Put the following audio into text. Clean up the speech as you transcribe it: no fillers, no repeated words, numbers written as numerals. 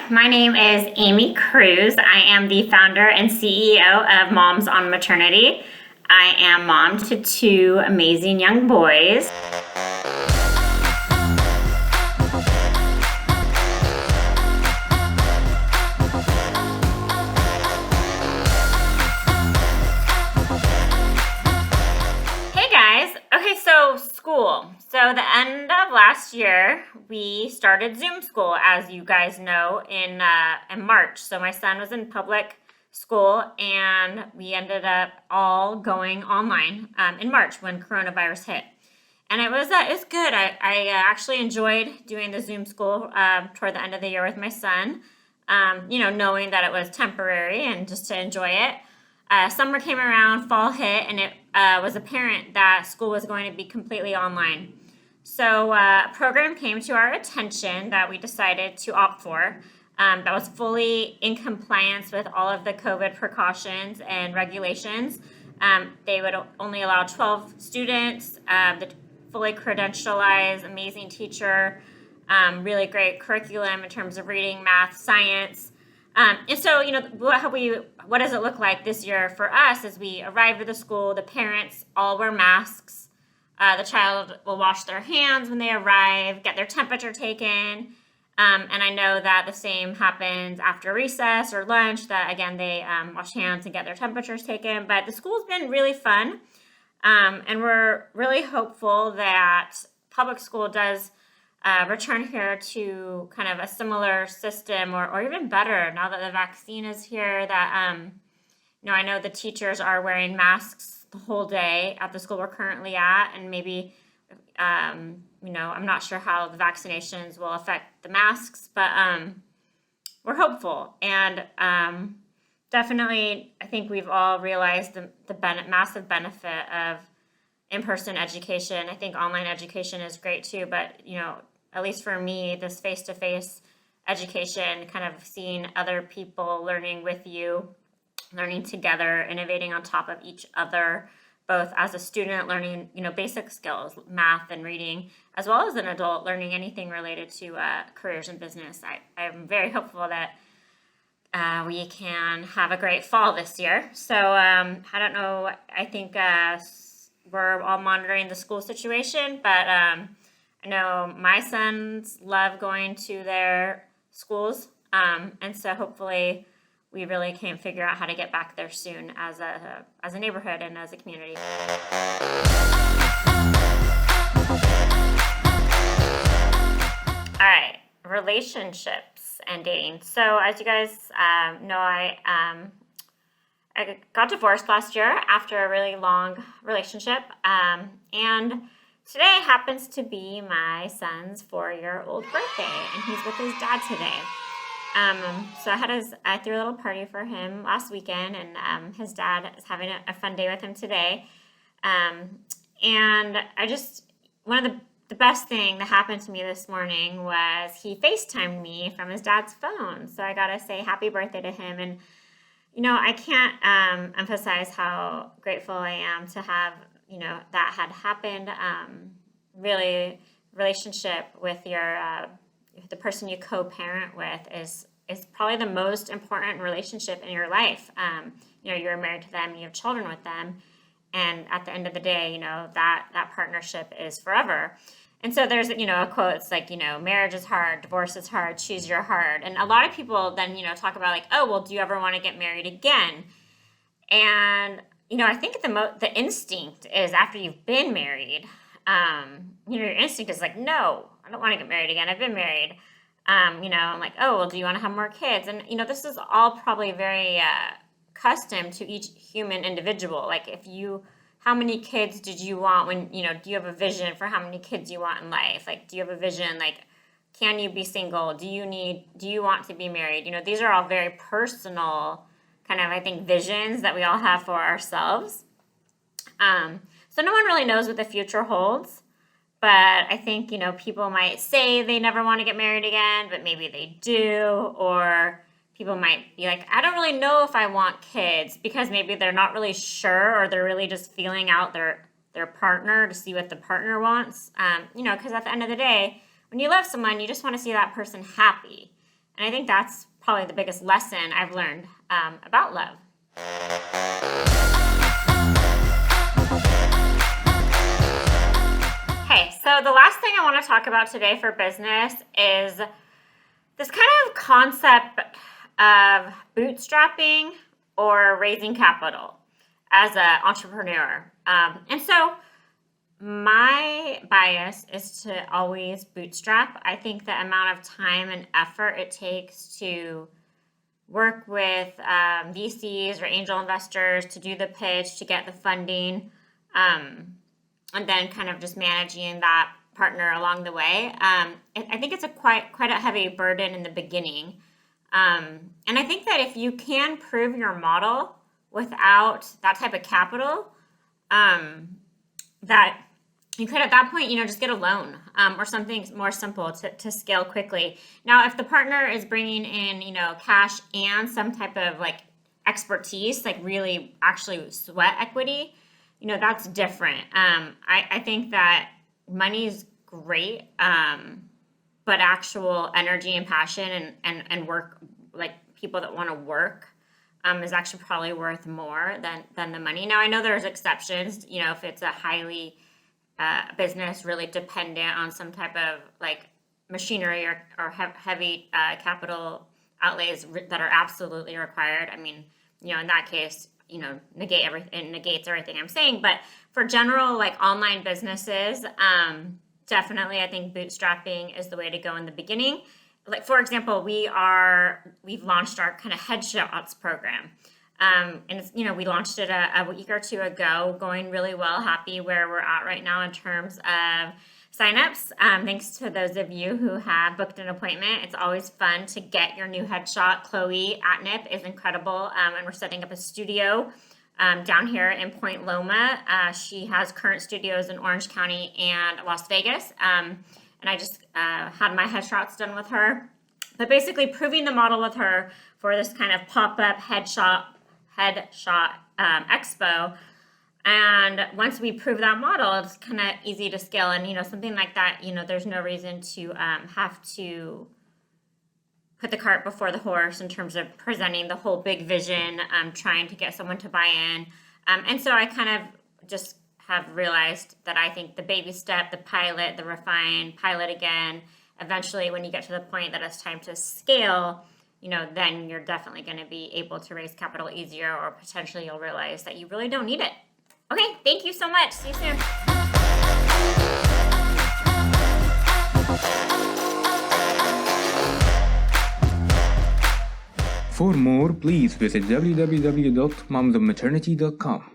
My name is Aimee Cruz. I am the founder and CEO of Moms on Maternity. I am mom to two amazing young boys. Hey guys. Okay, so school. So the end of last year, we started Zoom school, as you guys know, in March. So my son was in public school, and we ended up all going online in March when coronavirus hit. And it was good. I actually enjoyed doing the Zoom school toward the end of the year with my son. Knowing that it was temporary and just to enjoy it. Summer came around, fall hit, and it was apparent that school was going to be completely online. So a program came to our attention that we decided to opt for that was fully in compliance with all of the COVID precautions and regulations. They would only allow 12 students, the fully credentialized, amazing teacher, really great curriculum in terms of reading, math, science. And so, what does it look like this year for us as we arrive at the school? The parents all wear masks. The child will wash their hands when they arrive, get their temperature taken. And I know that the same happens after recess or lunch, that again, they wash hands and get their temperatures taken. But the school's been really fun. And we're really hopeful that public school does return here to kind of a similar system or even better now that the vaccine is here, that, I know the teachers are wearing masks the whole day at the school we're currently at, and maybe, I'm not sure how the vaccinations will affect the masks, but we're hopeful. And definitely, I think we've all realized the massive benefit of in-person education. I think online education is great too, but, at least for me, this face-to-face education, kind of seeing other people learning with you, learning together, innovating on top of each other, both as a student learning, basic skills, math and reading, as well as an adult learning anything related to careers and business. I'm very hopeful that we can have a great fall this year. So I don't know. I think we're all monitoring the school situation, but I know my sons love going to their schools, and so hopefully we really can figure out how to get back there soon as a neighborhood and as a community. All right, relationships and dating. So as you guys know, I got divorced last year after a really long relationship, and today happens to be my son's 4-year-old birthday, and he's with his dad today. So I threw a little party for him last weekend, and his dad is having a fun day with him today. And one of the best thing that happened to me this morning was he FaceTimed me from his dad's phone. So I got to say happy birthday to him. And, I can't emphasize how grateful I am to have that had happened. Really, relationship with the person you co-parent with is probably the most important relationship in your life. You're married to them, you have children with them, and at the end of the day, that partnership is forever. And so there's, a quote, it's like, marriage is hard, divorce is hard, choose your heart. And a lot of people then, talk about like, oh, well, do you ever want to get married again? And I think the instinct is after you've been married, your instinct is like, no, I don't want to get married again. I've been married. I'm like, oh, well, do you want to have more kids? And, this is all probably very custom to each human individual. Like how many kids did you want when, do you have a vision for how many kids you want in life? Like, do you have a vision? Like, can you be single? Do you want to be married? These are all very personal kind of, I think, visions that we all have for ourselves. So no one really knows what the future holds, but I think, people might say they never want to get married again, but maybe they do, or people might be like, I don't really know if I want kids, because maybe they're not really sure, or they're really just feeling out their partner to see what the partner wants. Because at the end of the day, when you love someone, you just want to see that person happy. And I think that's probably the biggest lesson I've learned about love. Okay, so the last thing I want to talk about today for business is this kind of concept of bootstrapping or raising capital as an entrepreneur. And so my bias is to always bootstrap. I think the amount of time and effort it takes to work with VCs or angel investors to do the pitch, to get the funding, and then kind of just managing that partner along the way. I think it's quite a heavy burden in the beginning. And I think that if you can prove your model without that type of capital, that you could at that point, just get a loan or something more simple to scale quickly. Now, if the partner is bringing in, cash and some type of like expertise, like really actually sweat equity, that's different. I think that money is great, but actual energy and passion and work, like people that want to work, is actually probably worth more than the money. Now, I know there's exceptions, if it's a highly business really dependent on some type of like machinery or heavy capital outlays that are absolutely required. I mean, in that case, negates everything I'm saying. But for general like online businesses, definitely I think bootstrapping is the way to go in the beginning. Like, for example, we've launched our kind of headshots program. And it's, we launched it a week or two ago, going really well, happy where we're at right now in terms of signups. Thanks to those of you who have booked an appointment. It's always fun to get your new headshot. Chloe at NIP is incredible. And we're setting up a studio down here in Point Loma. She has current studios in Orange County and Las Vegas. And I just had my headshots done with her. But basically proving the model with her for this kind of pop-up headshot expo. And once we prove that model, it's kind of easy to scale. And, something like that, there's no reason to have to put the cart before the horse in terms of presenting the whole big vision, trying to get someone to buy in. And so I kind of just have realized that I think the baby step, the pilot, the refine, pilot again, eventually when you get to the point that it's time to scale, then you're definitely going to be able to raise capital easier, or potentially you'll realize that you really don't need it. Okay, thank you so much. See you soon. For more, please visit www.momsofmaternity.com.